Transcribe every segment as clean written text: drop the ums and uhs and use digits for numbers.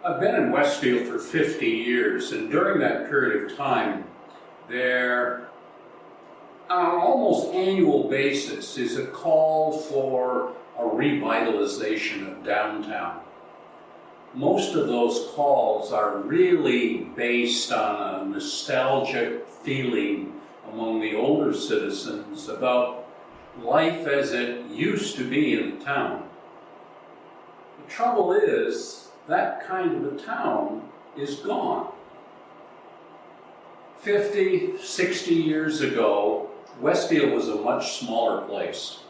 I've been in Westfield for 50 years, and during that period of time, there, on an almost annual basis, is a call for a revitalization of downtown. Most of those calls are really based on a nostalgic feeling among the older citizens about life as it used to be in the town. The trouble is, that kind of a town is gone. 50, 60 years ago, Westfield was a much smaller place.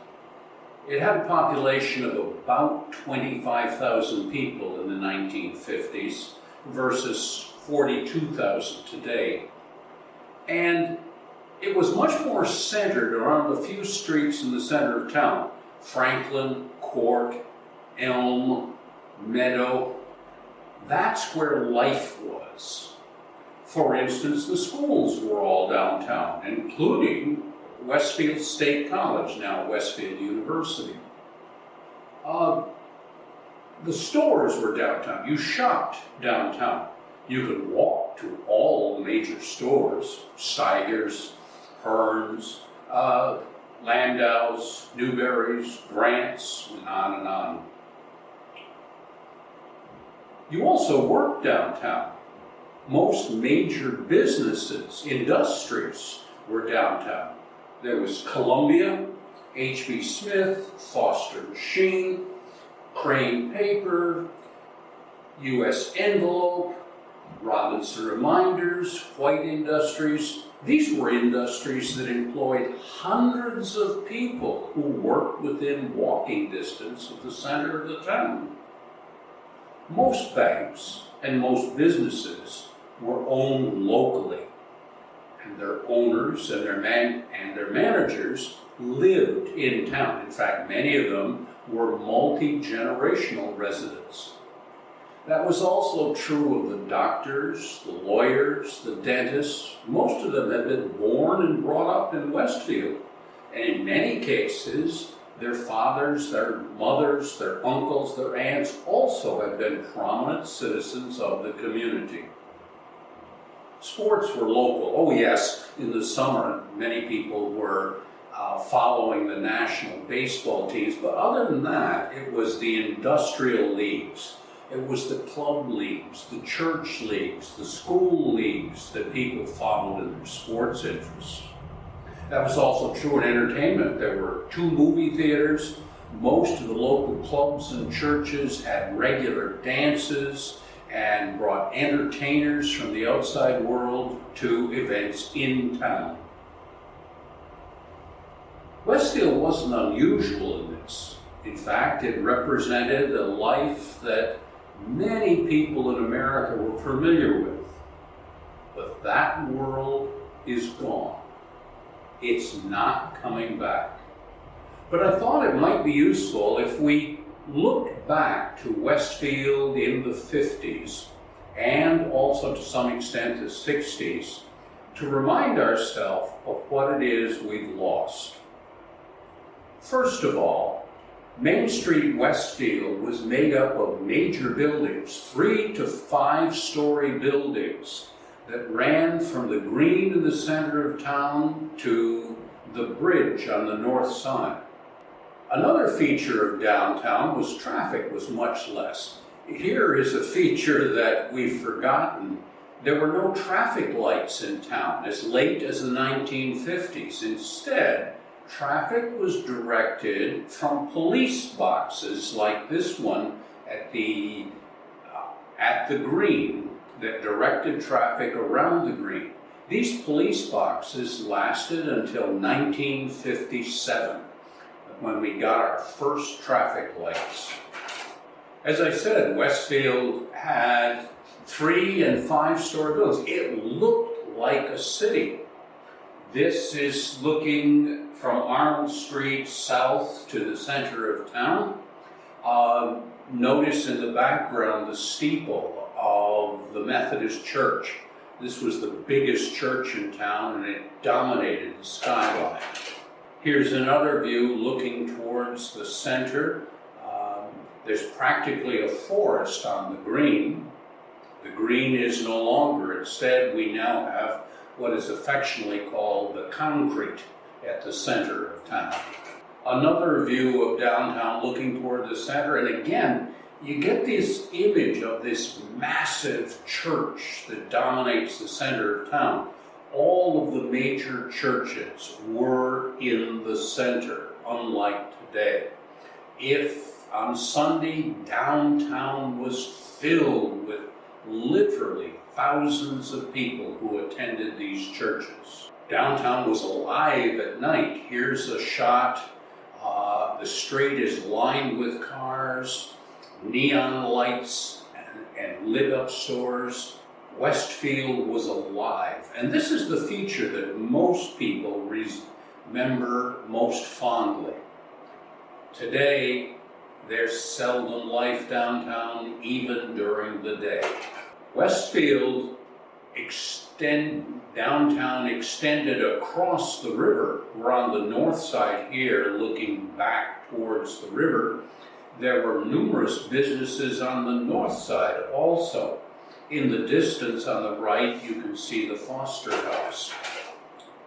It had a population of about 25,000 people in the 1950s versus 42,000 today. And it was much more centered around a few streets in the center of town: Franklin, Court, Elm, Meadow. That's where life was. For instance, the schools were all downtown, including Westfield State College, now Westfield University. The stores were downtown. You shopped downtown. You could walk to all major stores: Steiger's, Hearns, Landau's, Newberry's, Grant's, and on and on. You also worked downtown. Most major businesses, industries, were downtown. There was Columbia, H.B. Smith, Foster Machine, Crane Paper, U.S. Envelope, Robinson Reminders, White Industries. These were industries that employed hundreds of people who worked within walking distance of the center of the town. Most banks and most businesses were owned locally, and their owners and their managers lived in town. In fact, many of them were multi-generational residents. That was also true of the doctors, the lawyers, the dentists. Most of them had been born and brought up in Westfield, and in many cases, their fathers, their mothers, their uncles, their aunts also had been prominent citizens of the community. Sports were local. Oh yes, in the summer, many people were following the national baseball teams, but other than that, it was the industrial leagues. It was the club leagues, the church leagues, the school leagues that people followed in their sports interests. That was also true in entertainment. There were 2 movie theaters. Most of the local clubs and churches had regular dances and brought entertainers from the outside world to events in town. Westfield wasn't unusual in this. In fact, it represented a life that many people in America were familiar with. But that world is gone. It's not coming back. But I thought it might be useful if we looked back to Westfield in the 50s and also to some extent the 60s to remind ourselves of what it is we've lost. First of all, Main Street Westfield was made up of major buildings, 3 to 5-story buildings that ran from the green in the center of town to the bridge on the north side. Another feature of downtown was traffic was much less. Here is a feature that we've forgotten. There were no traffic lights in town as late as the 1950s. Instead, traffic was directed from police boxes like this one at the green that directed traffic around the green. These police boxes lasted until 1957, when we got our first traffic lights. As I said, Westfield had 3 and 5-story buildings. It looked like a city. This is looking from Arnold Street south to the center of town. Notice in the background the steeple of the Methodist Church. This was the biggest church in town, and it dominated the skyline. Here's another view looking towards the center. There's practically a forest on the green. green is no longer. Instead, we now have what is affectionately called the concrete at the center of town. Another view of downtown looking toward the center, and again, you get this image of this massive church that dominates the center of town. All of the major churches were in the center, unlike today. If on Sunday downtown was filled with literally thousands of people who attended these churches. Downtown was alive at night. Here's a shot. The street is lined with cars, neon lights, and lit up stores. Westfield was alive. And this is the feature that most people remember most fondly. Today, there's seldom life downtown, even during the day. Westfield downtown extended across the river. We're on the north side here, looking back towards the river. There were numerous businesses on the north side also. In the distance on the right, you can see the Foster House.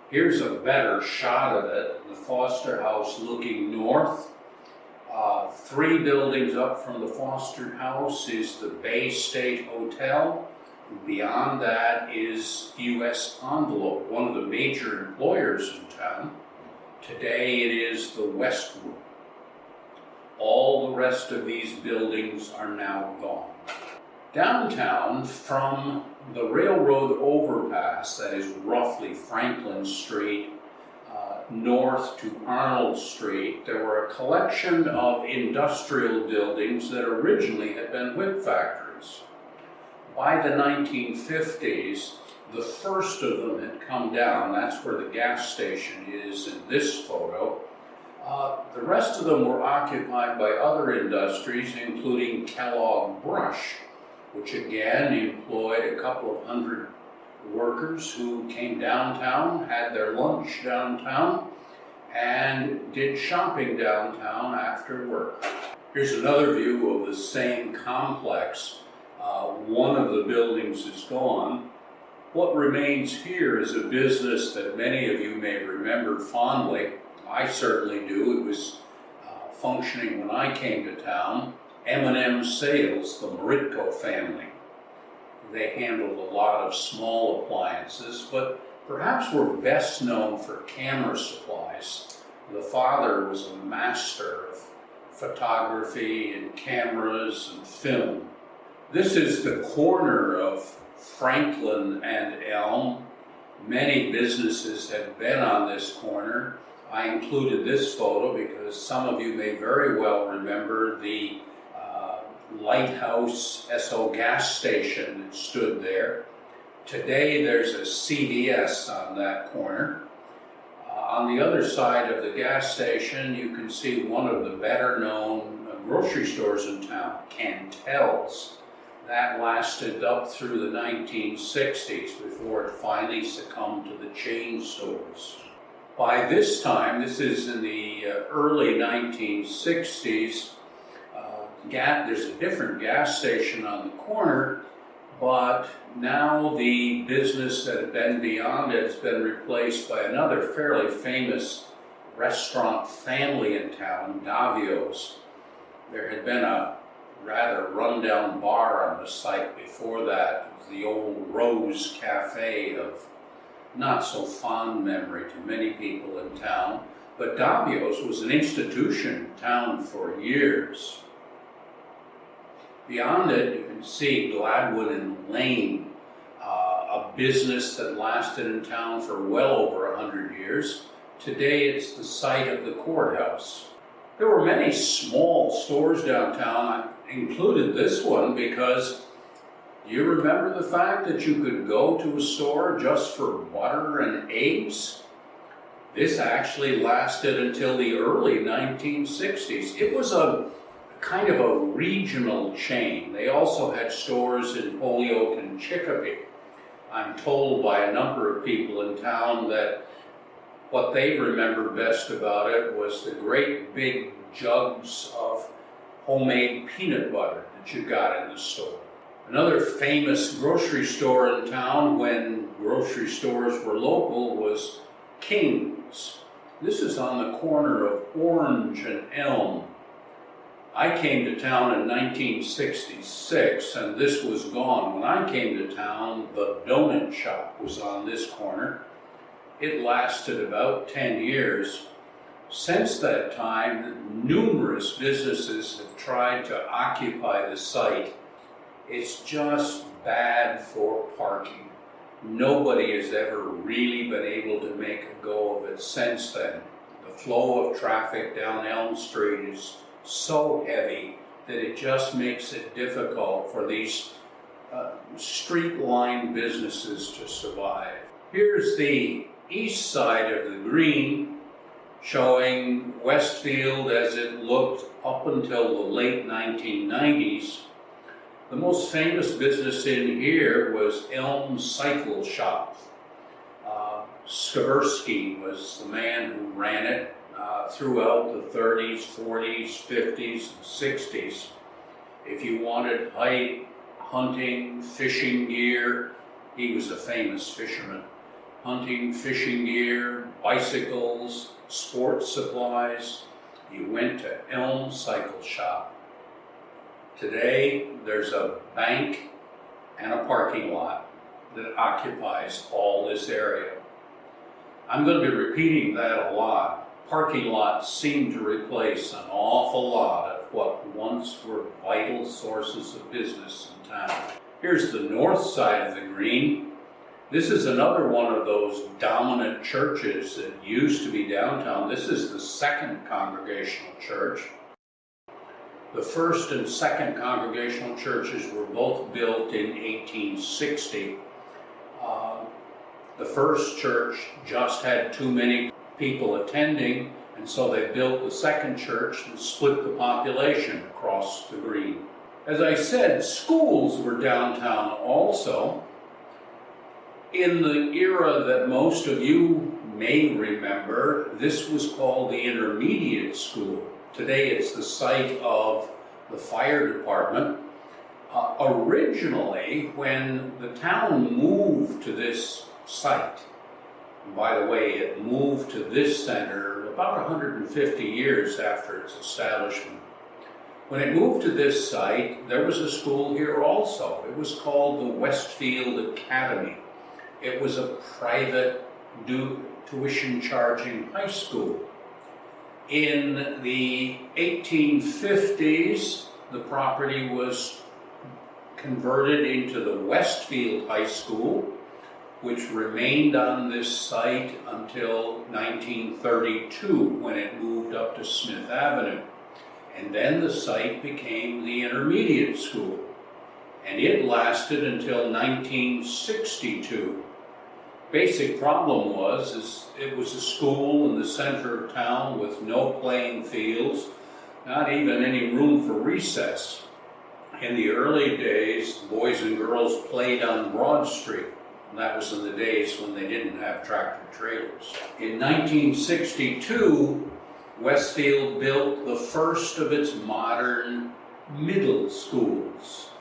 Here's a better shot of it, the Foster House looking north. 3 buildings up from the Foster House is the Bay State Hotel. Beyond that is U.S. Envelope, one of the major employers in town. Today it is the Westwood. All the rest of these buildings are now gone. Downtown, from the railroad overpass, that is roughly Franklin Street, north to Arnold Street, there were a collection of industrial buildings that originally had been whip factories. By the 1950s, the first of them had come down. That's where the gas station is in this photo. The rest of them were occupied by other industries, including Kellogg Brush, which again employed a couple of hundred workers who came downtown, had their lunch downtown, and did shopping downtown after work. Here's another view of the same complex. One of the buildings is gone. What remains here is a business that many of you may remember fondly. I certainly do. It was functioning when I came to town. M&M Sales, the Moritco family. They handled a lot of small appliances, but perhaps were best known for camera supplies. The father was a master of photography and cameras and film. This is the corner of Franklin and Elm. Many businesses have been on this corner. I included this photo because some of you may very well remember the Lighthouse SO gas station that stood there. Today there's a CVS on that corner. On the other side of the gas station, you can see one of the better known grocery stores in town, Cantel's. That lasted up through the 1960s before it finally succumbed to the chain stores. By this time, this is in the early 1960s, there's a different gas station on the corner, but now the business that had been beyond it has been replaced by another fairly famous restaurant family in town, Davio's. There had been a rather rundown bar on the site before that. It was the old Rose Cafe of not so fond memory to many people in town, but Davio's was an institution in town for years. Beyond it, you can see Gladwin and Lane, a business that lasted in town for well over 100 years. Today, it's the site of the courthouse. There were many small stores downtown. I included this one because you remember the fact that you could go to a store just for butter and eggs? This actually lasted until the early 1960s. It was a kind of a regional chain. They also had stores in Holyoke and Chicopee. I'm told by a number of people in town that what they remember best about it was the great big jugs of homemade peanut butter that you got in the store. Another famous grocery store in town when grocery stores were local was King's. This is on the corner of Orange and Elm. I came to town in 1966 and this was gone. When I came to town, the donut shop was on this corner. It lasted about 10 years. Since that time, numerous businesses have tried to occupy the site. It's just bad for parking. Nobody has ever really been able to make a go of it since then. The flow of traffic down Elm Street is so heavy that it just makes it difficult for these street-line businesses to survive. Here's the east side of the green, showing Westfield as it looked up until the late 1990s. The most famous business in here was Elm Cycle Shop. Skaversky was the man who ran it throughout the 30s, 40s, 50s, and 60s. If you wanted hunting, fishing gear, he was a famous fisherman. Hunting, fishing gear, bicycles, sports supplies, you went to Elm Cycle Shop. Today, there's a bank and a parking lot that occupies all this area. I'm going to be repeating that a lot. Parking lots seem to replace an awful lot of what once were vital sources of business in town. Here's the north side of the green. This is another one of those dominant churches that used to be downtown. This is the Second Congregational Church. The first and second congregational churches were both built in 1860. The first church just had too many people attending, and so they built the second church and split the population across the green. As I said, schools were downtown also. In the era that most of you may remember, this was called the Intermediate School. Today it's the site of the fire department. Originally, when the town moved to this site, and by the way, it moved to this center about 150 years after its establishment. When it moved to this site, there was a school here also. It was called the Westfield Academy. It was a private tuition charging high school. In the 1850s, the property was converted into the Westfield High School, which remained on this site until 1932 when it moved up to Smith Avenue. And then the site became the Intermediate School, and it lasted until 1962. Basic problem was it was a school in the center of town with no playing fields, not even any room for recess. In the early days, boys and girls played on Broad Street. And that was in the days when they didn't have tractor trailers. In 1962, Westfield built the first of its modern middle schools.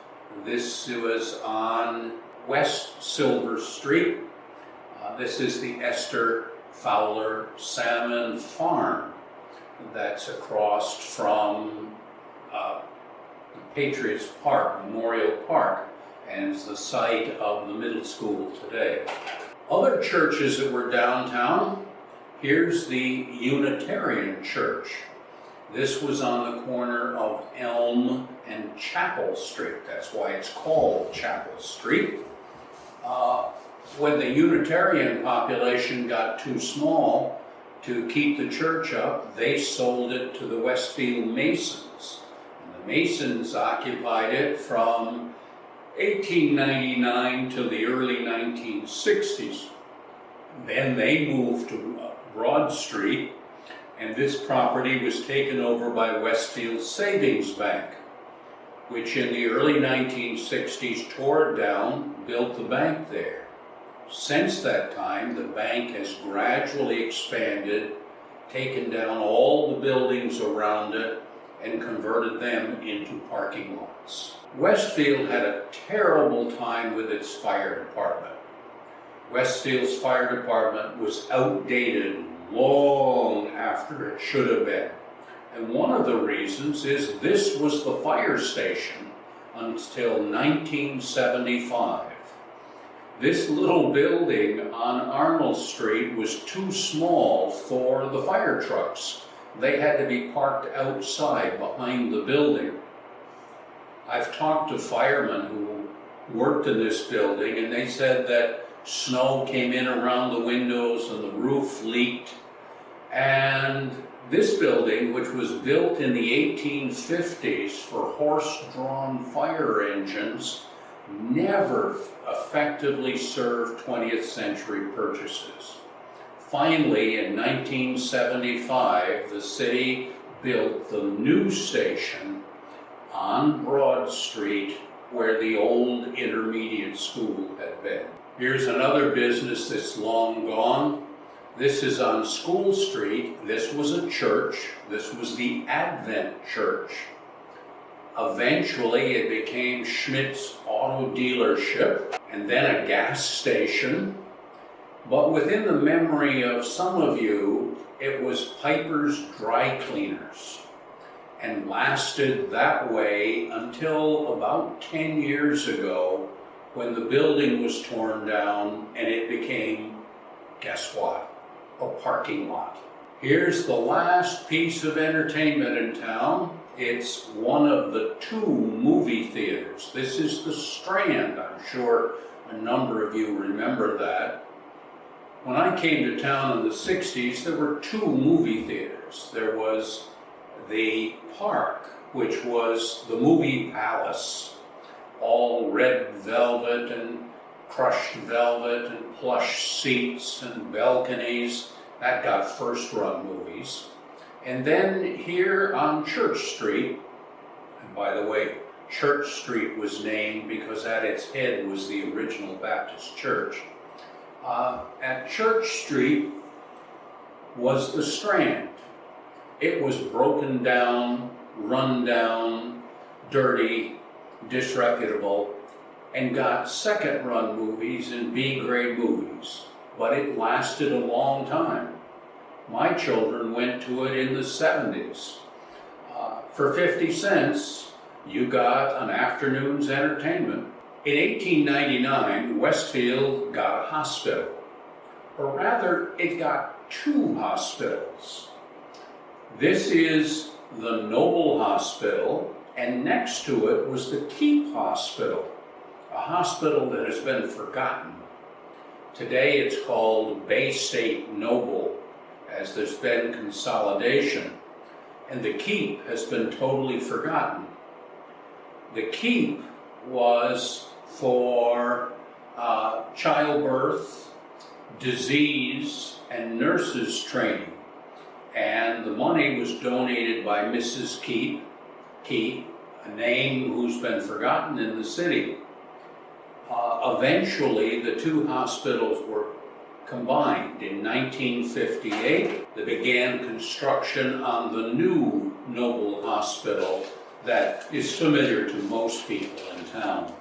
This was on West Silver Street. This is the Esther Fowler Salmon Farm. That's across from Patriots Park, Memorial Park, and is the site of the middle school today. Other churches that were downtown, here's the Unitarian Church. This was on the corner of Elm and Chapel Street. That's why it's called Chapel Street. When the Unitarian population got too small to keep the church up, they sold it to the Westfield Masons. And the Masons occupied it from 1899 to the early 1960s. Then they moved to Broad Street, and this property was taken over by Westfield Savings Bank, which in the early 1960s tore it down, built the bank there. Since that time, the bank has gradually expanded, taken down all the buildings around it, and converted them into parking lots. Westfield had a terrible time with its fire department. Westfield's fire department was outdated long after it should have been. And one of the reasons is this was the fire station until 1975. This little building on Arnold Street was too small for the fire trucks. They had to be parked outside behind the building. I've talked to firemen who worked in this building, and they said that snow came in around the windows and the roof leaked. And this building, which was built in the 1850s for horse-drawn fire engines, never effectively served 20th century purchases. Finally, in 1975, the city built the new station on Broad Street where the old intermediate school had been. Here's another business that's long gone. This is on School Street. This was a church. This was the Advent Church. Eventually, it became Schmidt's Auto Dealership and then a gas station. But within the memory of some of you, it was Piper's Dry Cleaners and lasted that way until about 10 years ago when the building was torn down and it became, guess what? A parking lot. Here's the last piece of entertainment in town. It's one of the 2 movie theaters. This is the Strand. I'm sure a number of you remember that. When I came to town in the 60s, there were 2 movie theaters. There was the Park, which was the movie palace, all red velvet and crushed velvet and plush seats and balconies. That got first-run movies. And then here on Church Street, and by the way, Church Street was named because at its head was the original Baptist church. At Church Street was the Strand. It was broken down, run down, dirty, disreputable, and got second-run movies and B-grade movies, but it lasted a long time. My children went to it in the 70s. For 50 cents, you got an afternoon's entertainment. In 1899, Westfield got a hospital, or rather, it got 2 hospitals. This is the Noble Hospital, and next to it was the Keep Hospital, a hospital that has been forgotten. Today it's called Bay State Noble, as there's been consolidation, and the Keep has been totally forgotten. The Keep was for childbirth, disease, and nurses training, and the money was donated by Mrs. Keep, a name who's been forgotten in the city. Eventually, the 2 hospitals were combined. In 1958, they began construction on the new Noble Hospital that is familiar to most people in town.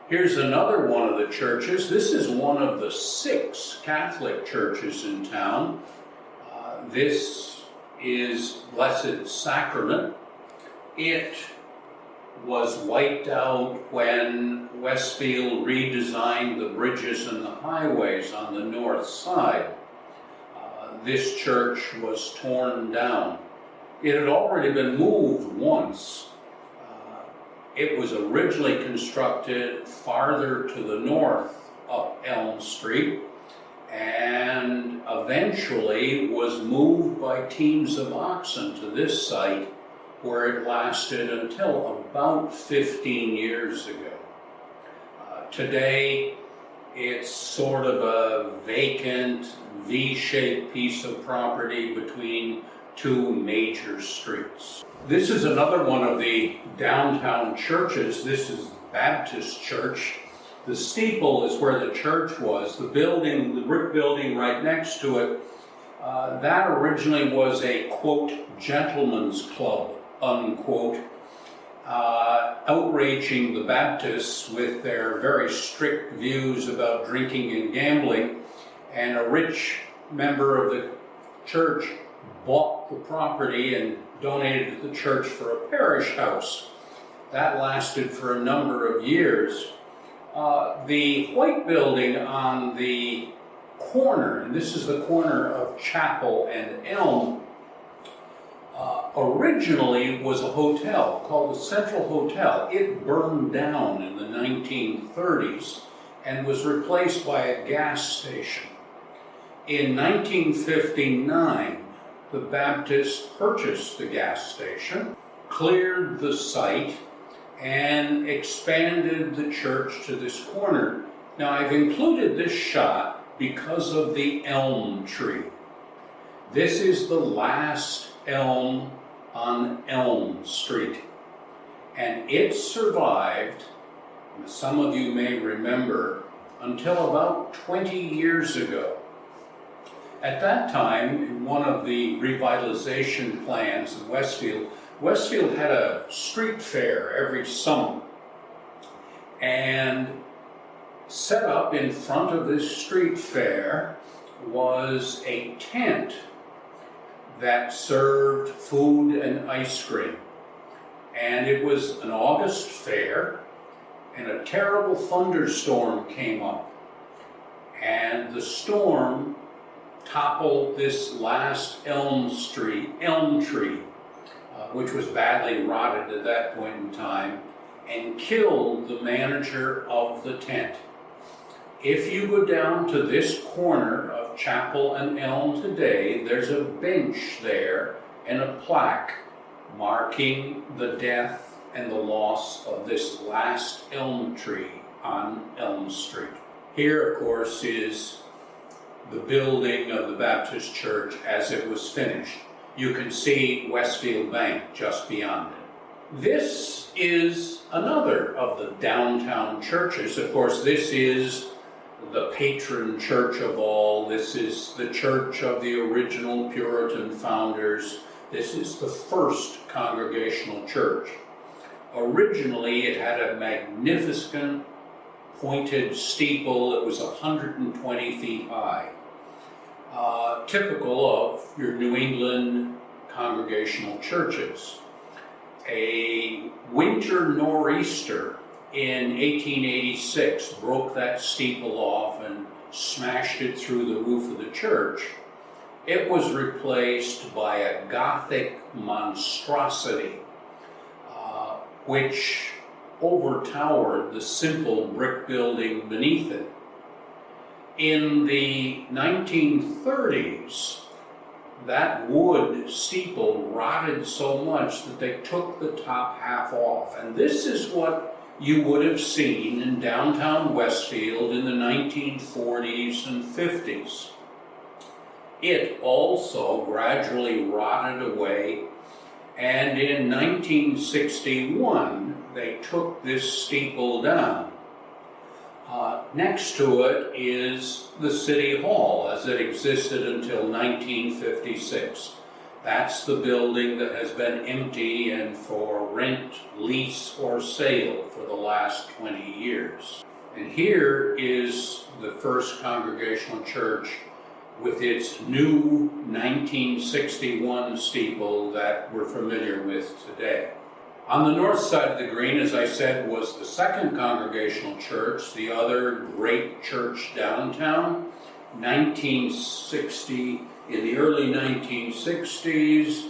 Here's another one of the churches. This is one of the 6 Catholic churches in town. This is Blessed Sacrament. It was wiped out when Westfield redesigned the bridges and the highways on the north side. This church was torn down. It had already been moved once. It was originally constructed farther to the north up Elm Street, and eventually was moved by teams of oxen to this site, where it lasted until about 15 years ago. Today, it's sort of a vacant, V-shaped piece of property between 2 major streets. This is another one of the downtown churches. This is the Baptist Church. The steeple is where the church was. The building, the brick building right next to it, that originally was a, quote, gentleman's club, unquote, outraging the Baptists with their very strict views about drinking and gambling, and a rich member of the church bought the property and donated it to the church for a parish house. That lasted for a number of years. The white building on the corner, and this is the corner of Chapel and Elm, originally was a hotel called the Central Hotel. It burned down in the 1930s and was replaced by a gas station. In 1959, the Baptists purchased the gas station, cleared the site, and expanded the church to this corner. Now, I've included this shot because of the elm tree. This is the last elm on Elm Street, and it survived, some of you may remember, until about 20 years ago. At that time, in one of the revitalization plans in Westfield, Westfield had a street fair every summer, and set up in front of this street fair was a tent that served food and ice cream. And it was an August fair, and a terrible thunderstorm came up, and the storm toppled this last elm tree, which was badly rotted at that point in time, and killed the manager of the tent. If you go down to this corner of Chapel and Elm today, there's a bench there and a plaque marking the death and the loss of this last elm tree on Elm Street. Here, of course, is the building of the Baptist church as it was finished. You can see Westfield Bank just beyond it. This is another of the downtown churches. Of course, this is the patron church of all. This is the church of the original Puritan founders. This is the first Congregational church. Originally, it had a magnificent pointed steeple that was 120 feet high. Typical of your New England Congregational churches. A winter nor'easter in 1886 broke that steeple off and smashed it through the roof of the church. It was replaced by a Gothic monstrosity, which overtowered the simple brick building beneath it. In the 1930s, that wood steeple rotted so much that they took the top half off. And this is what you would have seen in downtown Westfield in the 1940s and 50s. It also gradually rotted away, and in 1961, they took this steeple down. Next to it is the City Hall as it existed until 1956. That's the building that has been empty and for rent, lease, or sale for the last 20 years. And here is the First Congregational Church with its new 1961 steeple that we're familiar with today. On the north side of the green, as I said, was the Second Congregational Church, the other great church downtown. 1960, in the early 1960s,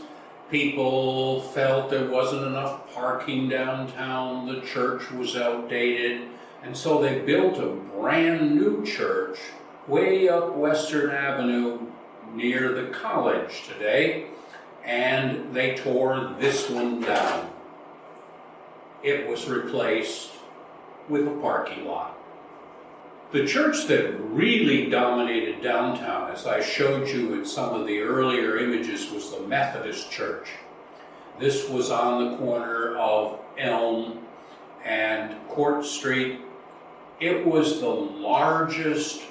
people felt there wasn't enough parking downtown, the church was outdated, and so they built a brand new church way up Western Avenue near the college today, and they tore this one down. It was replaced with a parking lot. The church that really dominated downtown, as I showed you in some of the earlier images, was the Methodist Church. This was on the corner of Elm and Court Street. It was the largest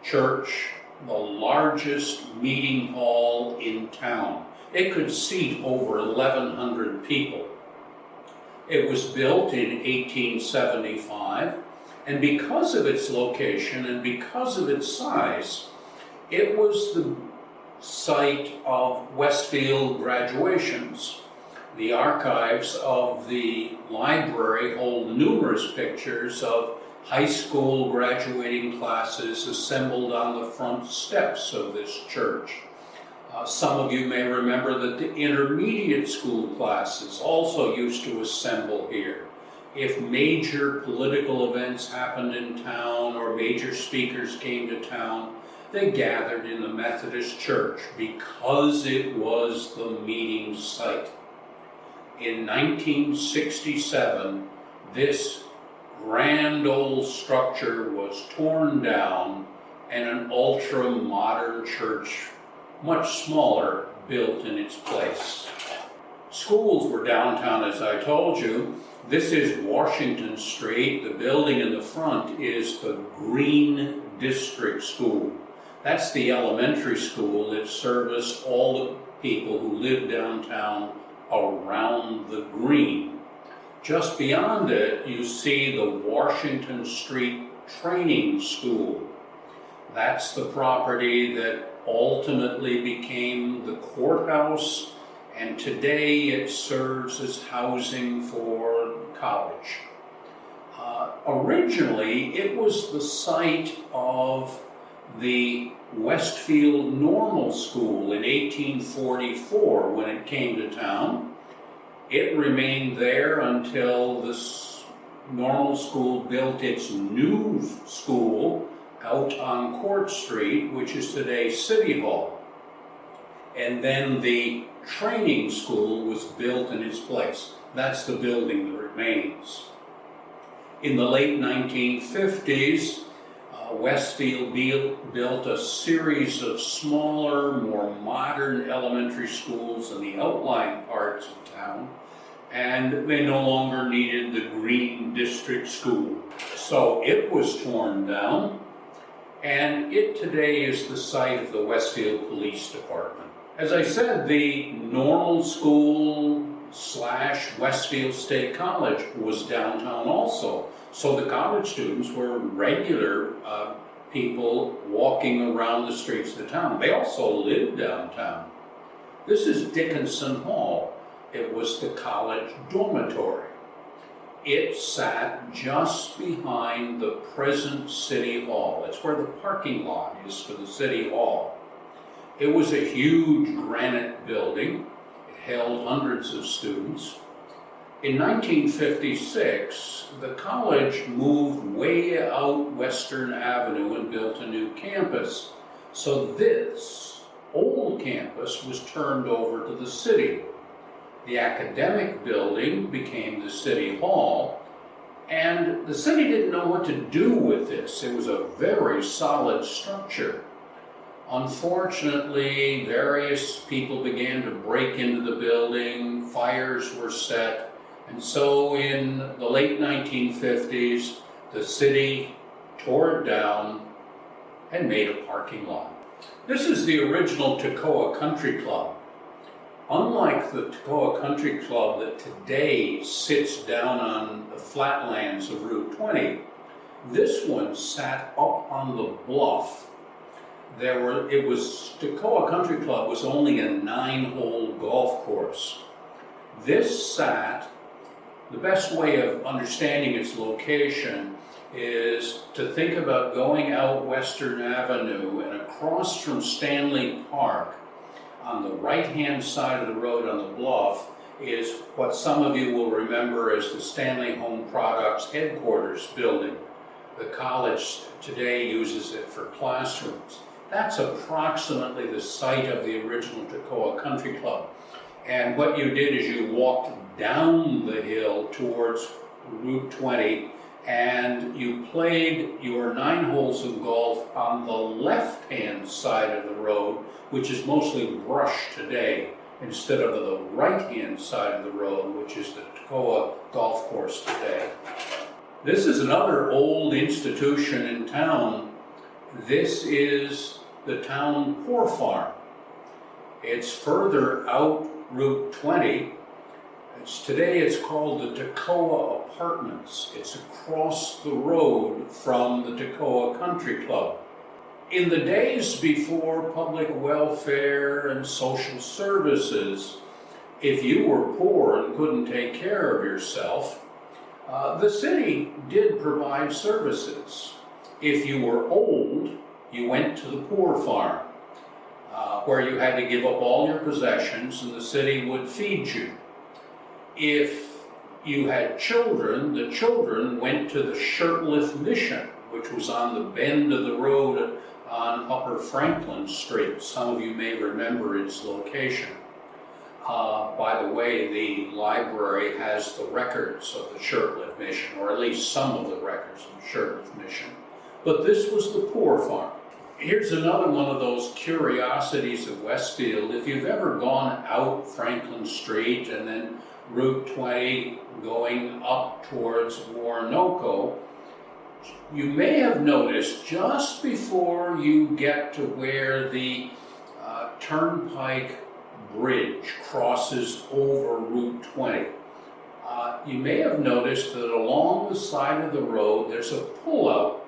church, the largest meeting hall in town. It could seat over 1,100 people. It was built in 1875, and because of its location and because of its size, it was the site of Westfield graduations. The archives of the library hold numerous pictures of high school graduating classes assembled on the front steps of this church. Some of you may remember that the intermediate school classes also used to assemble here. If major political events happened in town or major speakers came to town, they gathered in the Methodist Church because it was the meeting site. In 1967, this grand old structure was torn down and an ultra-modern church, much smaller, built in its place. Schools were downtown, as I told you. This is Washington Street. The building in the front is the Green District School. That's the elementary school that serviced all the people who lived downtown around the Green. Just beyond it, you see the Washington Street Training School. That's the property that ultimately became the courthouse, and today it serves as housing for college. Originally, it was the site of the Westfield Normal School in 1844 when it came to town. It remained there until this normal school built its new school out on Court Street, which is today City Hall. And then the training school was built in its place. That's the building that remains. In the late 1950s, Westfield built a series of smaller, more modern elementary schools in the outlying parts of town, and they no longer needed the Green District School. So it was torn down, and it today is the site of the Westfield Police Department. As I said, the normal school / Westfield State College was downtown also. So the college students were regular people walking around the streets of the town. They also lived downtown. This is Dickinson Hall. It was the college dormitory. It sat just behind the present City Hall. It's where the parking lot is for the City Hall. It was a huge granite building. It held hundreds of students. In 1956, the college moved way out Western Avenue and built a new campus. So this old campus was turned over to the city. The academic building became the City Hall, and the city didn't know what to do with this. It was a very solid structure. Unfortunately, various people began to break into the building, fires were set, and so in the late 1950s, the city tore it down and made a parking lot. This is the original Toccoa Country Club. Unlike the Toccoa Country Club that today sits down on the flatlands of Route 20, this one sat up on the bluff. Toccoa Country Club was only a 9-hole golf course. This sat, the best way of understanding its location is to think about going out Western Avenue and across from Stanley Park. On the right-hand side of the road on the bluff is what some of you will remember as the Stanley Home Products headquarters building. The college today uses it for classrooms. That's approximately the site of the original Toccoa Country Club. And what you did is you walked down the hill towards Route 20 and you played your 9 holes of golf on the left-hand side of the road, which is mostly brush today, instead of the right-hand side of the road, which is the Toccoa Golf Course today. This is another old institution in town. This is the town poor farm. It's further out Route 20. Today it's called the Toccoa Apartments. It's across the road from the Toccoa Country Club. In the days before public welfare and social services, if you were poor and couldn't take care of yourself, the city did provide services. If you were old, you went to the poor farm, where you had to give up all your possessions and the city would feed you. If you had children, the children went to the Shirtlift Mission, which was on the bend of the road on Upper Franklin Street. Some of you may remember its location. By the way, the library has the records of the Shirtlift Mission, or at least some of the records of the Shirtlift Mission. But this was the poor farm. Here's another one of those curiosities of Westfield. If you've ever gone out Franklin Street and then Route 20 going up towards Warnoco, you may have noticed just before you get to where the Turnpike Bridge crosses over Route 20, you may have noticed that along the side of the road there's a pullout,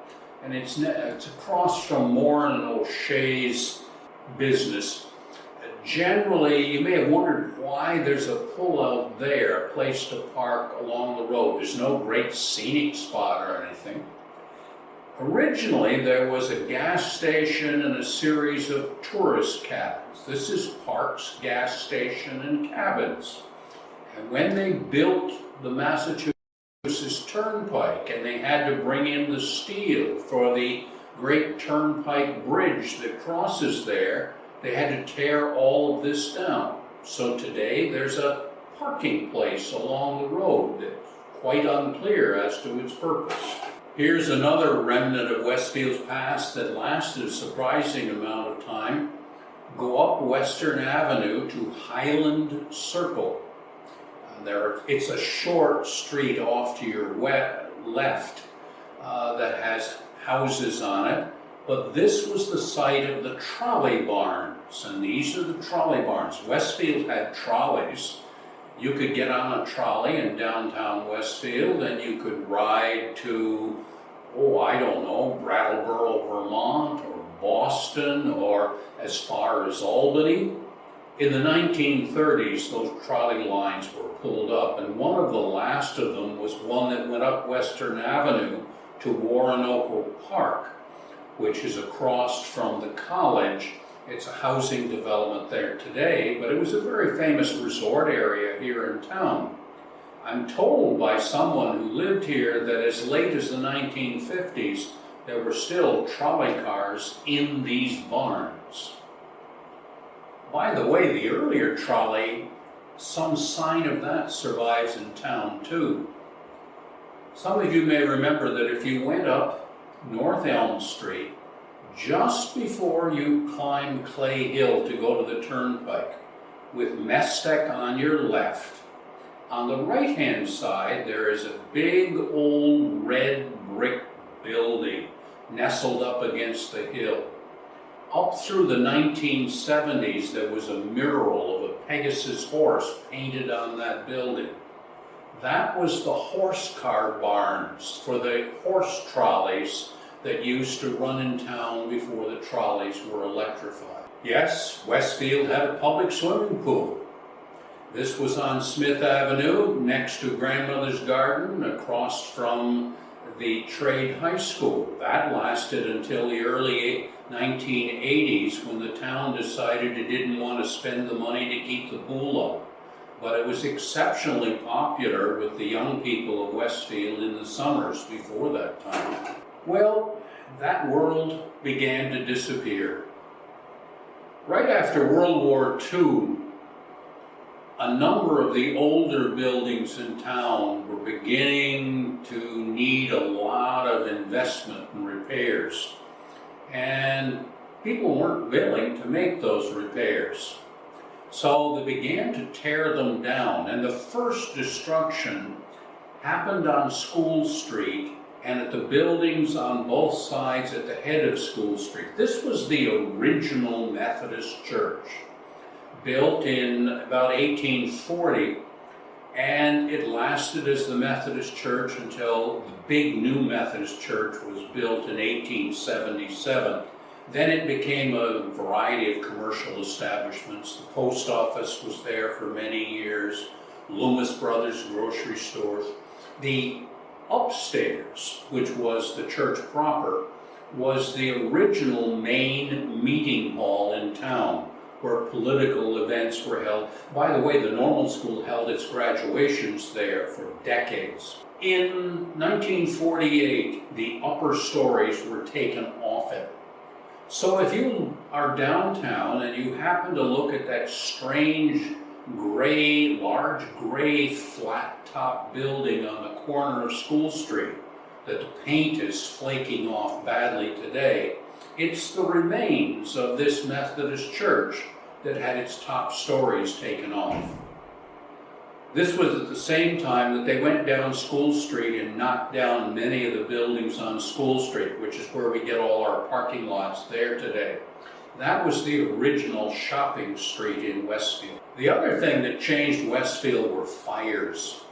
and it's across from Moore and O'Shea's business. Generally, you may have wondered why there's a pullout there, a place to park along the road. There's no great scenic spot or anything. Originally, there was a gas station and a series of tourist cabins. This is Park's Gas Station and Cabins. And when they built the Massachusetts Turnpike and they had to bring in the steel for the great Turnpike Bridge that crosses there, they had to tear all of this down. So today there's a parking place along the road that's quite unclear as to its purpose. Here's another remnant of Westfield's past that lasted a surprising amount of time. Go up Western Avenue to Highland Circle. It's a short street off to your left that has houses on it. But this was the site of the trolley barns, and these are the trolley barns. Westfield had trolleys. You could get on a trolley in downtown Westfield and you could ride to, I don't know, Brattleboro, Vermont, or Boston, or as far as Albany. In the 1930s, those trolley lines were pulled up, and one of the last of them was one that went up Western Avenue to Warnoco Park, which is across from the college. It's a housing development there today, but it was a very famous resort area here in town. I'm told by someone who lived here that as late as the 1950s, there were still trolley cars in these barns. By the way, the earlier trolley, some sign of that survives in town too. Some of you may remember that if you went up North Elm Street, just before you climb Clay Hill to go to the Turnpike, with Mestec on your left, on the right-hand side there is a big old red brick building nestled up against the hill. Up through the 1970s, there was a mural of a Pegasus horse painted on that building. That was the horse car barns for the horse trolleys that used to run in town before the trolleys were electrified. Yes, Westfield had a public swimming pool. This was on Smith Avenue, next to Grandmother's Garden, across from the Trade High School. That lasted until the early 1980s, when the town decided it didn't want to spend the money to keep the pool up. But it was exceptionally popular with the young people of Westfield in the summers before that time. Well, that world began to disappear. Right after World War II, a number of the older buildings in town were beginning to need a lot of investment and repairs. And people weren't willing to make those repairs. So they began to tear them down. And the first destruction happened on School Street and at the buildings on both sides at the head of School Street. This was the original Methodist church. built in about 1840, and it lasted as the Methodist Church until the big new Methodist Church was built in 1877. Then it became a variety of commercial establishments. The post office was there for many years, Loomis Brothers grocery stores. The upstairs, which was the church proper, was the original main meeting hall in town where political events were held. By the way, the normal school held its graduations there for decades. In 1948, the upper stories were taken off it. So if you are downtown and you happen to look at that strange gray, large gray flat top building on the corner of School Street that the paint is flaking off badly today, it's the remains of this Methodist church that had its top stories taken off. This was at the same time that they went down School Street and knocked down many of the buildings on School Street, which is where we get all our parking lots there today. That was the original shopping street in Westfield. The other thing that changed Westfield were fires.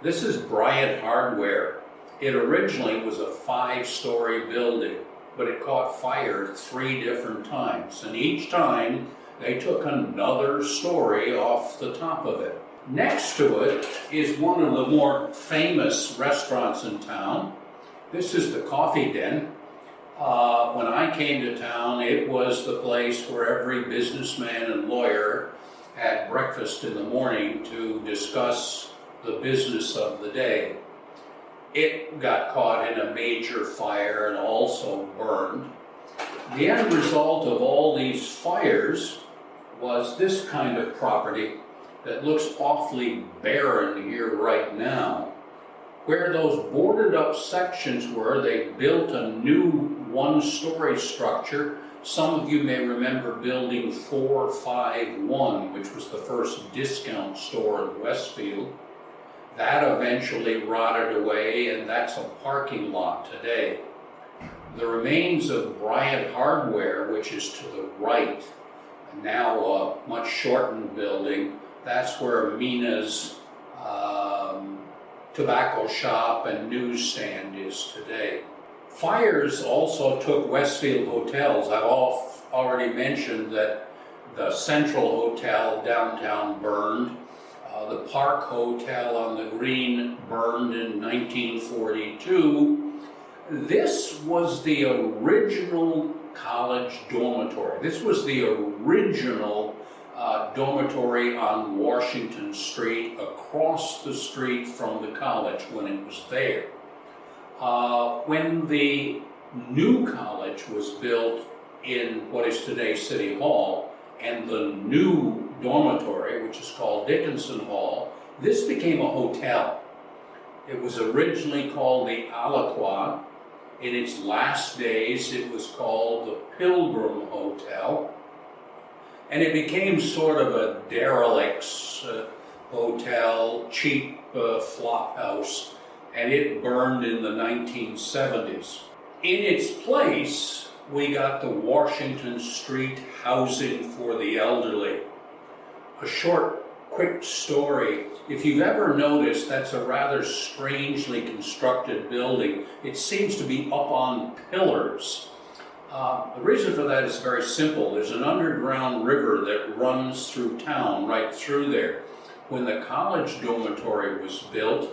This is Bryant Hardware. It originally was a 5-story building, but it caught fire 3 different times, and each time they took another story off the top of it. Next to it is one of the more famous restaurants in town. This is the Coffee Den. When I came to town, it was the place where every businessman and lawyer had breakfast in the morning to discuss the business of the day. It got caught in a major fire and also burned. The end result of all these fires was this kind of property that looks awfully barren here right now. Where those boarded up sections were, they built a new 1-story structure. Some of you may remember building 451, which was the first discount store in Westfield. That eventually rotted away, and that's a parking lot today. The remains of Bryant Hardware, which is to the right, now a much shortened building, that's where Mina's tobacco shop and newsstand is today. Fires also took Westfield hotels. I've already mentioned that the Central Hotel downtown burned. The Park Hotel on the Green burned in 1942. This was the original college dormitory. This was the original dormitory on Washington Street, across the street from the college when it was there. When the new college was built in what is today City Hall, and the new dormitory, which is called Dickinson Hall, this became a hotel. It was originally called the Aliqua. In its last days, it was called the Pilgrim Hotel. And it became sort of a derelict's hotel, cheap flop house, and it burned in the 1970s. In its place, we got the Washington Street Housing for the Elderly. A short, quick story. If you've ever noticed, that's a rather strangely constructed building. It seems to be up on pillars. The reason for that is very simple. There's an underground river that runs through town, right through there. When the college dormitory was built,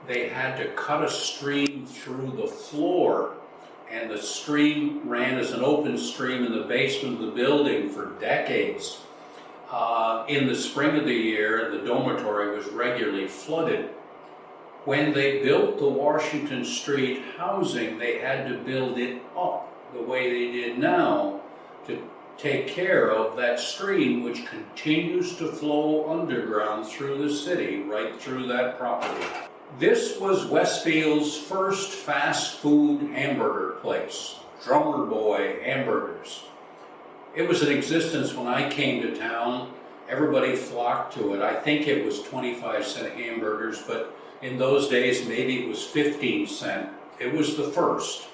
they had to cut a stream through the floor, and the stream ran as an open stream in the basement of the building for decades. In the spring of the year, the dormitory was regularly flooded. When they built the Washington Street housing, they had to build it up the way they did now to take care of that stream, which continues to flow underground through the city, right through that property. This was Westfield's first fast food hamburger place, Drummer Boy Hamburgers. It was in existence when I came to town. Everybody flocked to it. I think it was 25-cent hamburgers, but in those days, maybe it was 15-cent. It was the first.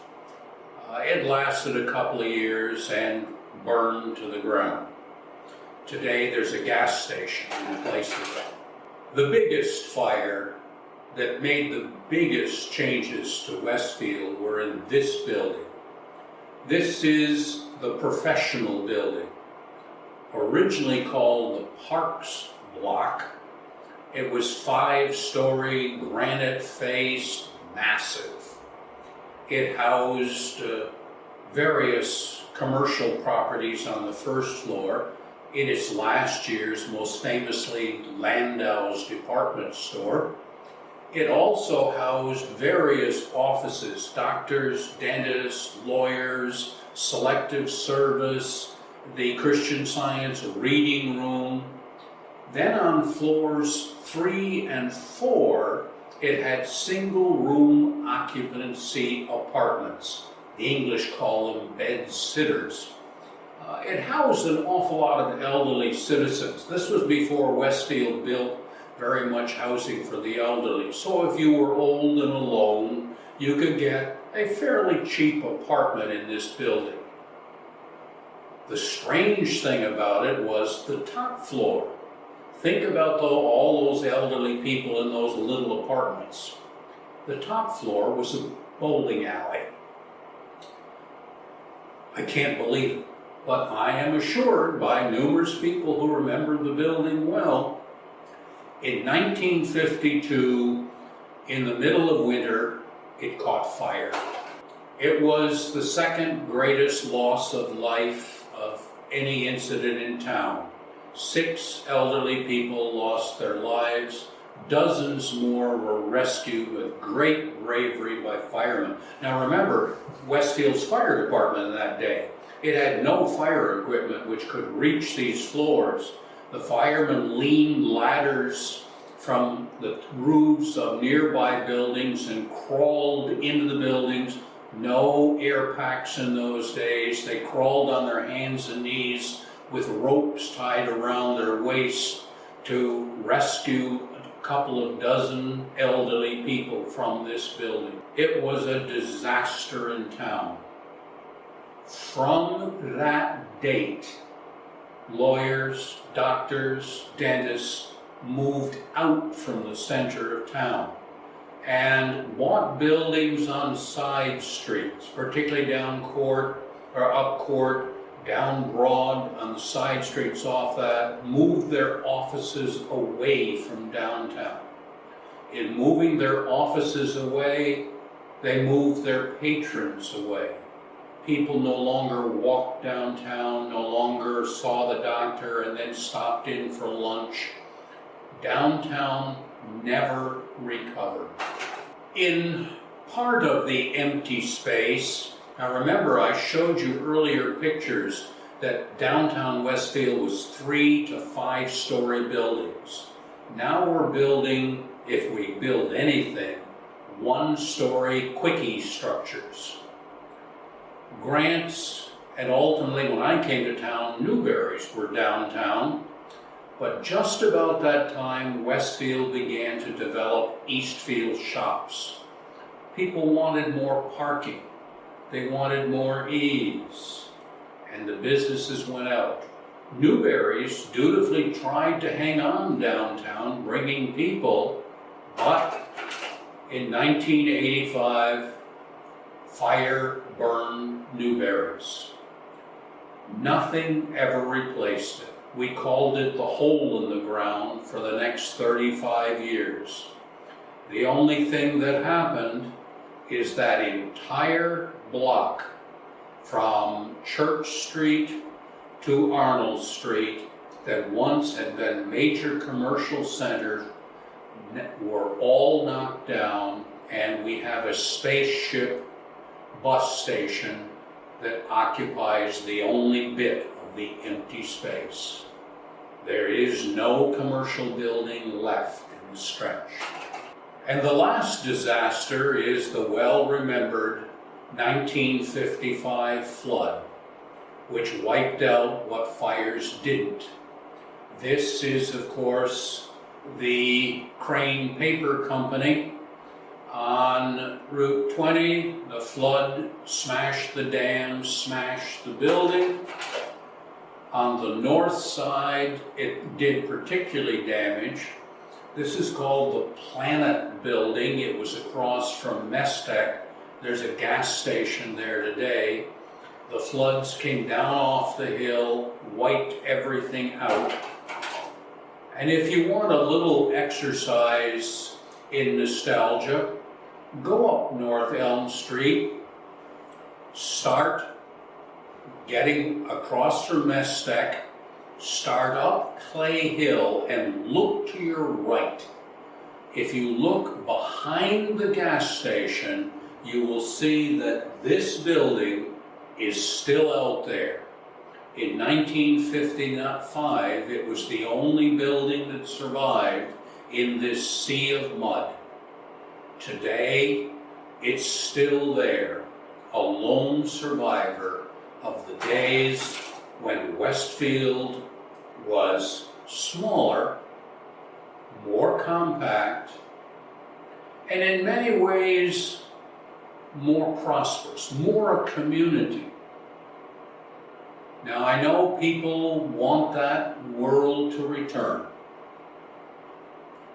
It lasted a couple of years and burned to the ground. Today there's a gas station in place of it. The biggest fire that made the biggest changes to Westfield were in this building. This is the professional building, originally called the Parks Block. It was 5-story, granite-faced, massive. It housed various commercial properties on the first floor. In its last years, most famously Landau's department store. It also housed various offices, doctors, dentists, lawyers, selective service, the Christian Science reading room. Then on floors 3 and 4, it had single room occupancy apartments. The English call them bed-sitters. It housed an awful lot of elderly citizens. This was before Westfield built very much housing for the elderly. So if you were old and alone, you could get a fairly cheap apartment in this building. The strange thing about it was the top floor. Think about all those elderly people in those little apartments. The top floor was a bowling alley. I can't believe it, but I am assured by numerous people who remember the building well. In 1952, in the middle of winter, it caught fire. It was the second greatest loss of life of any incident in town. 6 elderly people lost their lives. Dozens more were rescued with great bravery by firemen. Now remember, Westfield's fire department in that day, it had no fire equipment which could reach these floors. The firemen leaned ladders from the roofs of nearby buildings and crawled into the buildings. No air packs in those days. They crawled on their hands and knees with ropes tied around their waists to rescue a couple of dozen elderly people from this building. It was a disaster in town. From that date, lawyers, doctors, dentists moved out from the center of town and bought buildings on side streets, particularly down Court or up Court, down Broad, on the side streets off that, moved their offices away from downtown. In moving their offices away, they moved their patrons away. People no longer walked downtown, no longer saw the doctor and then stopped in for lunch. Downtown never recovered. In part of the empty space, now remember I showed you earlier pictures that downtown Westfield was 3 to 5-story buildings. Now we're building, if we build anything, 1-story quickie structures. Grants, and ultimately when I came to town, Newberry's were downtown. But just about that time, Westfield began to develop Eastfield shops. People wanted more parking. They wanted more ease. And the businesses went out. Newberry's dutifully tried to hang on downtown, bringing people, but in 1985, fire burned Newberry's. Nothing ever replaced it. We called it the hole in the ground for the next 35 years. The only thing that happened is that entire block from Church Street to Arnold Street that once had been major commercial centers were all knocked down, and we have a spaceship bus station that occupies the only bit of the empty space. There is no commercial building left in the stretch. And the last disaster is the well-remembered 1955 flood, which wiped out what fires didn't. This is, of course, the Crane Paper Company. On Route 20, the flood smashed the dam, smashed the building. On the north side, it did particularly damage. This is called the Planet Building. It was across from Mestec. There's a gas station there today. The floods came down off the hill, wiped everything out. And if you want a little exercise in nostalgia, go up North Elm Street, start getting across from Mestec, start up Clay Hill and look to your right. If you look behind the gas station, you will see that this building is still out there. In 1955, it was the only building that survived in this sea of mud. Today, it's still there, a lone survivor of the days when Westfield was smaller, more compact, and in many ways more prosperous, more a community. Now, I know people want that world to return.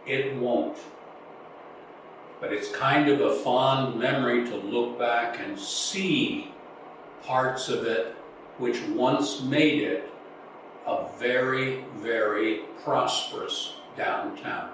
It won't. But it's kind of a fond memory to look back and see parts of it which once made it a very, very prosperous downtown.